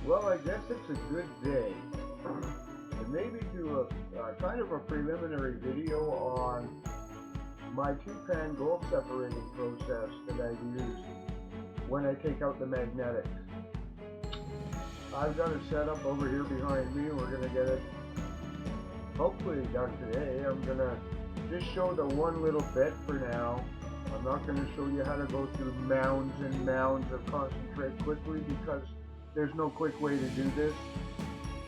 Well, I guess it's a good day to maybe do a kind of a preliminary video on my two-pan gold separating process that I use when I take out the magnetics. I've got it set up over here behind me. We're going to get it hopefully done today. I'm going to just show the one little bit for now. I'm not going to show you how to go through mounds and mounds of concentrate quickly because there's no quick way to do this.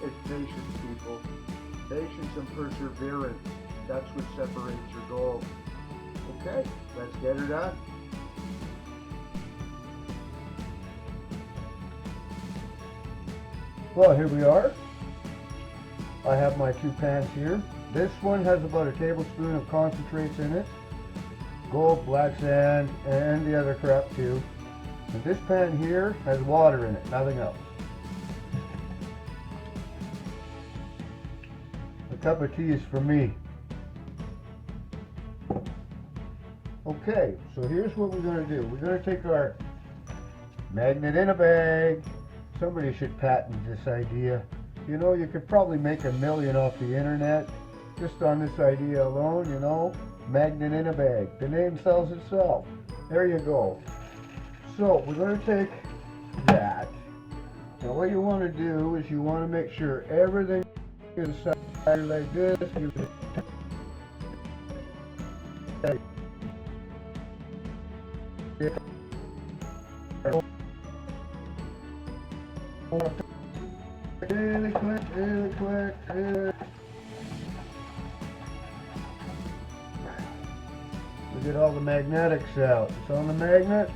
It's patience, people. Patience and perseverance. That's what separates your gold. Okay, let's get her done. Well, here we are. I have my two pans here. This one has about a tablespoon of concentrates in it. Gold, black sand, and the other crap too. And this pan here has water in it, nothing else. A cup of tea is for me. Okay, so here's what we're going to do. We're going to take our magnet in a bag. Somebody should patent this idea. You know, you could probably make $1 million off the internet just on this idea alone, you know. Magnet in a bag. The name sells itself. There you go. So we're going to take that. Now what you want to do is you want to make sure everything is side like this. Really quick, really quick, really. We get all the magnetics out. It's on the magnet.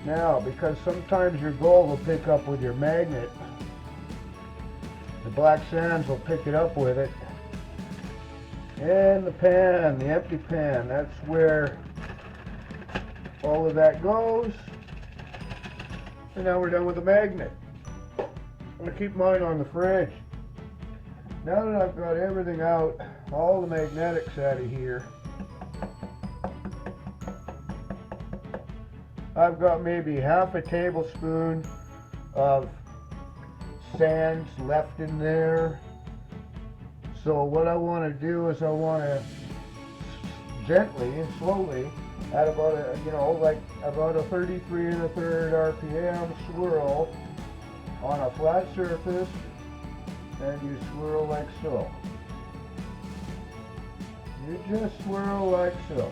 Now, because sometimes your gold will pick up with your magnet, the black sands will pick it up with it. And the pan, the empty pan, that's where all of that goes. And now we're done with the magnet. I'm going to keep mine on the fridge. Now that I've got everything out, all the magnetics out of here, I've got maybe half a tablespoon of sands left in there. So what I want to do is I want to gently and slowly, at about a, like about a 33 1/3 RPM swirl on a flat surface, and you swirl like so. You just swirl like so.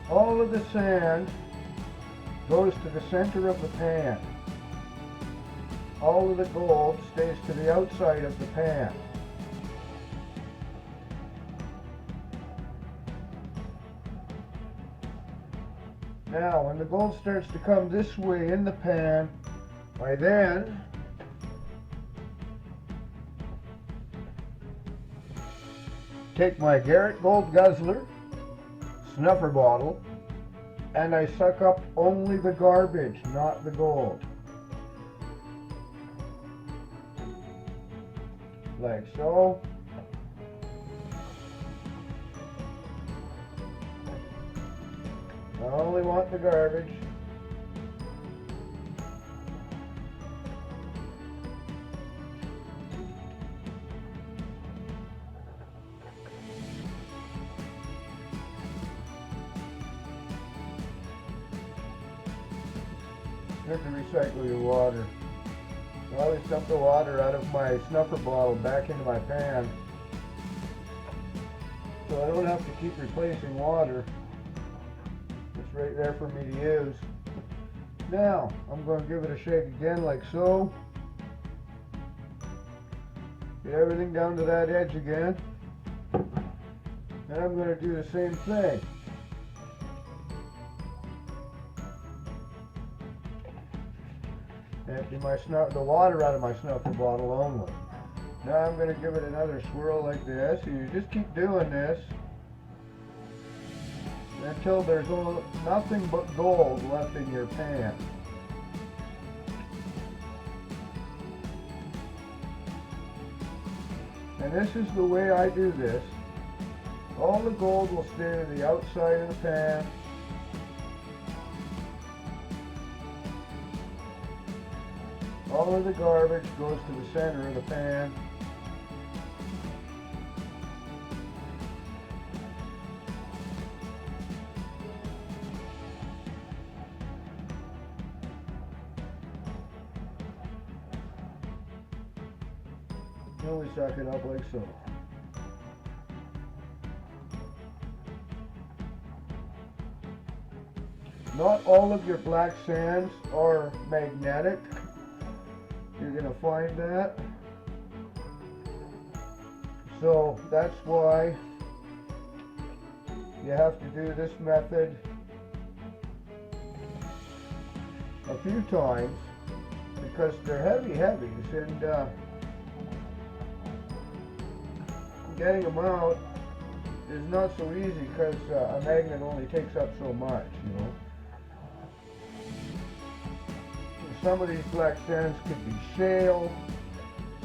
All of the sand goes to the center of the pan. All of the gold stays to the outside of the pan. Now, when the gold starts to come this way in the pan, I then take my Garrett Gold Guzzler snuffer bottle, and I suck up only the garbage, not the gold. Like so. I only want the garbage. You have to recycle your water. I always dump the water out of my snuffer bottle back into my pan, so I don't have to keep replacing water. It's right there for me to use. Now, I'm going to give it a shake again like so. Get everything down to that edge again. And I'm going to do the same thing. Empty the water out of my snuffer bottle only. Now I'm going to give it another swirl like this. And you just keep doing this until there's nothing but gold left in your pan. And this is the way I do this. All the gold will stay to the outside of the pan. all of the garbage goes to the center of the pan. Then we suck it up like so. Not all of your black sands are magnetic. You're going to find that. So that's why you have to do this method a few times, because they're heavies, and getting them out is not so easy, because a magnet only takes up so much, you know. Some of these black sands could be shale,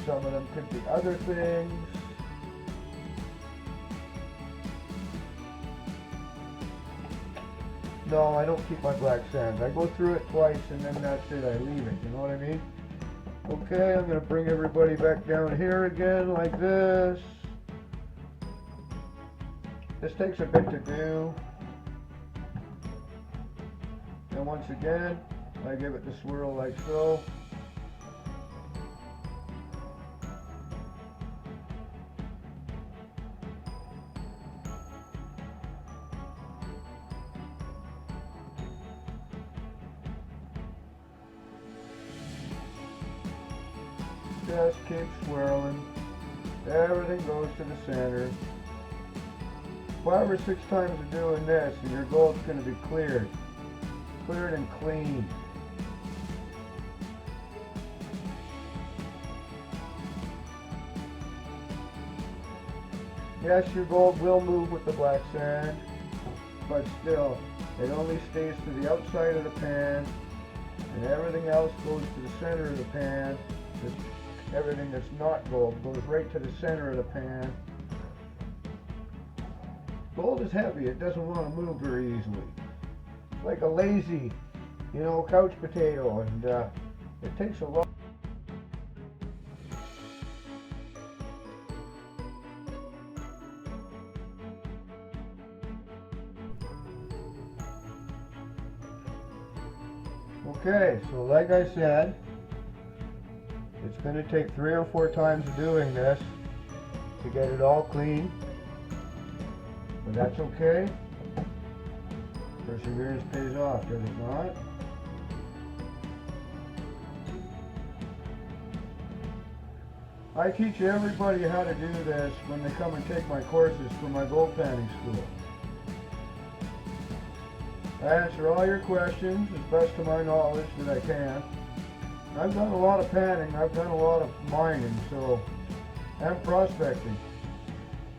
some of them could be other things. No, I don't keep my black sands. I go through it twice and then that's it. I leave it, you know what I mean? Okay, I'm going to bring everybody back down here again like this. This takes a bit to do. And once again, I give it the swirl like so. Just keep swirling. Everything goes to the center. 5 or 6 times of doing this and your gold's going to be cleared. Cleared and clean. Yes, your gold will move with the black sand, but still, it only stays to the outside of the pan, and everything else goes to the center of the pan. Everything that's not gold goes right to the center of the pan. Gold is heavy, it doesn't want to move very easily. It's like a lazy, couch potato, and it takes a lot. Okay, so like I said, it's going to take 3 or 4 times of doing this to get it all clean, but that's okay. Perseverance pays off, does it not? I teach everybody how to do this when they come and take my courses for my gold panning school. I answer all your questions as best to my knowledge that I can. I've done a lot of panning, I've done a lot of mining, and prospecting.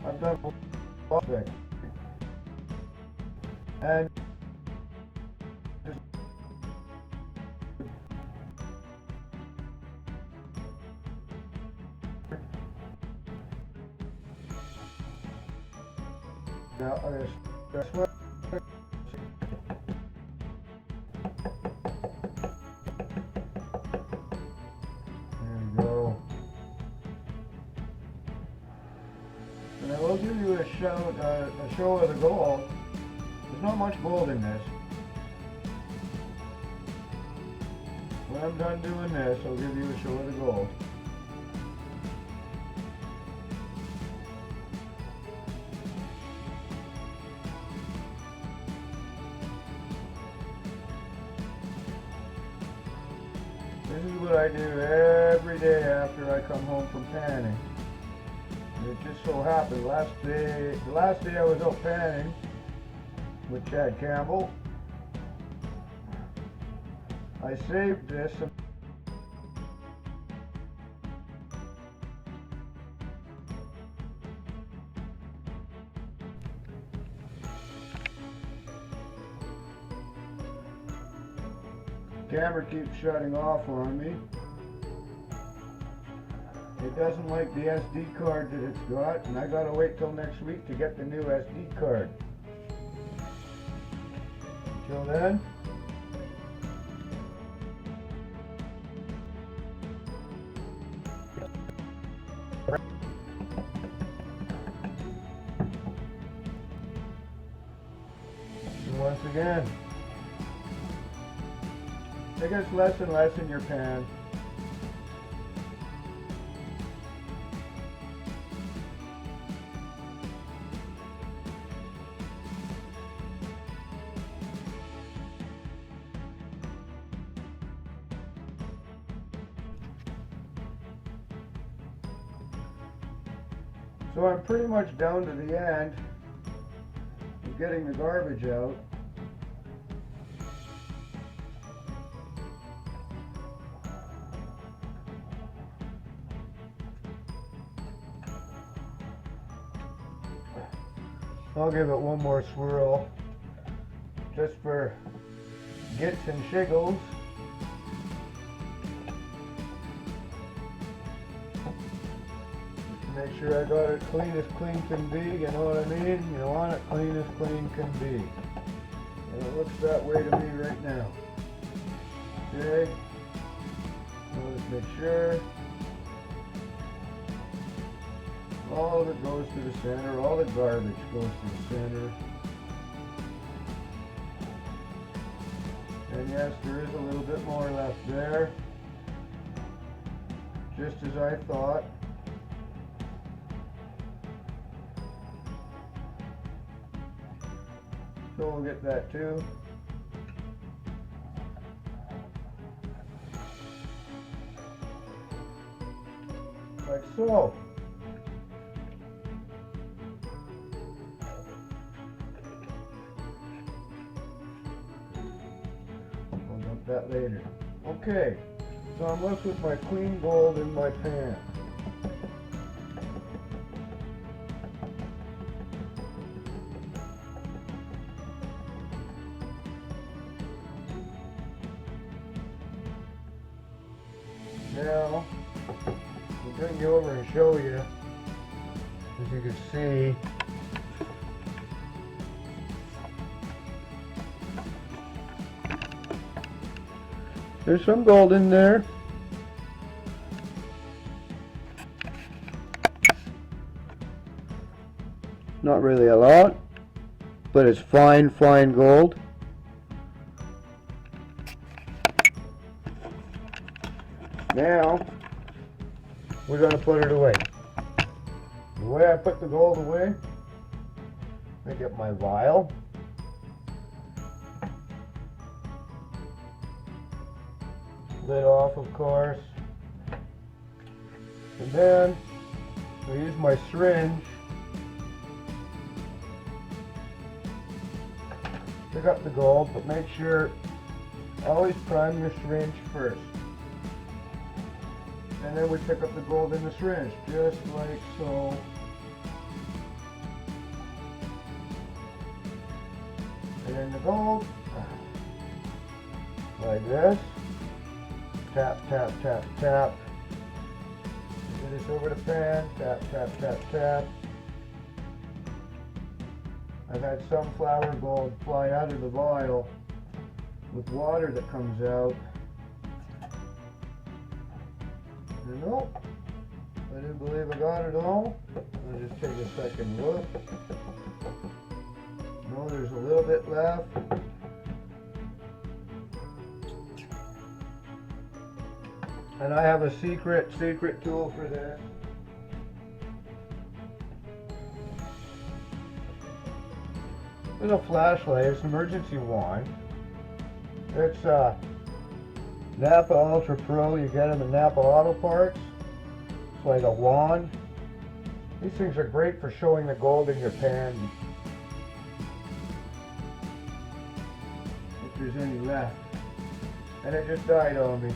I've done a lot of prospecting. And now, that's what. And I will give you a show of the gold. There's not much gold in this. When I'm done doing this, I'll give you a show of the gold. This is what I do every day after I come home from panning. It just so happened the last day I was out panning with Chad Campbell, I saved this. Camera keeps shutting off on me. It doesn't like the SD card that it's got, and I gotta wait till next week to get the new SD card. Until then, once again. It gets less and less in your pan. So I'm pretty much down to the end of getting the garbage out. I'll give it one more swirl just for gits and shiggles. Make sure I got it clean as clean can be, you know what I mean? You want it clean as clean can be. And it looks that way to me right now. Okay? I'll just make sure all of it goes to the center, all the garbage goes to the center. And yes, there is a little bit more left there. Just as I thought. So we'll get that too. Like so. I'll dump that later. Okay, so I'm left with my clean gold in my pan. Now, I'll bring you over and show you, as you can see, there's some gold in there. Not really a lot, but it's fine, fine gold. Now, we're going to put it away. The way I put the gold away, I get my vial. Lid off, of course. And then, I use my syringe. Pick up the gold, but make sure, always prime your syringe first. And then we pick up the gold in the syringe, just like so. And then the gold, like this. Tap, tap, tap, tap. Do this over the pan, tap, tap, tap, tap. I've had some flour gold fly out of the vial with water that comes out. And nope, I didn't believe I got it all. I'll just take a second look. No, there's a little bit left. And I have a secret tool for this. There's a flashlight, it's an emergency wand. It's Napa Ultra Pro, you get them in Napa Auto Parts. It's like a wand. These things are great for showing the gold in your pan. If there's any left. And it just died on me.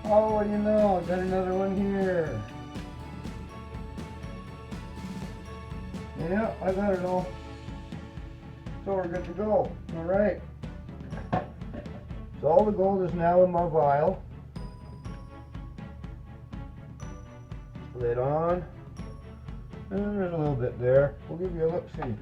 Oh, what do you know? I got another one here. Yeah, I got it all. So we're good to go. Alright. So all the gold is now in my vial. Lid on. And there's a little bit there. We'll give you a look-see.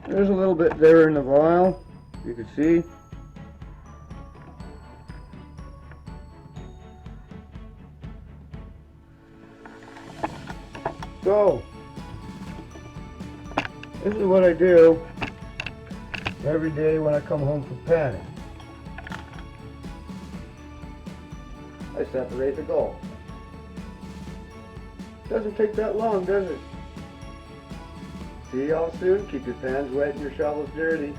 There's a little bit there in the vial, you can see. So, this is what I do every day when I come home from panning. I separate the gulp. Doesn't take that long, does it? See y'all soon. Keep your pans wet and your shovels dirty.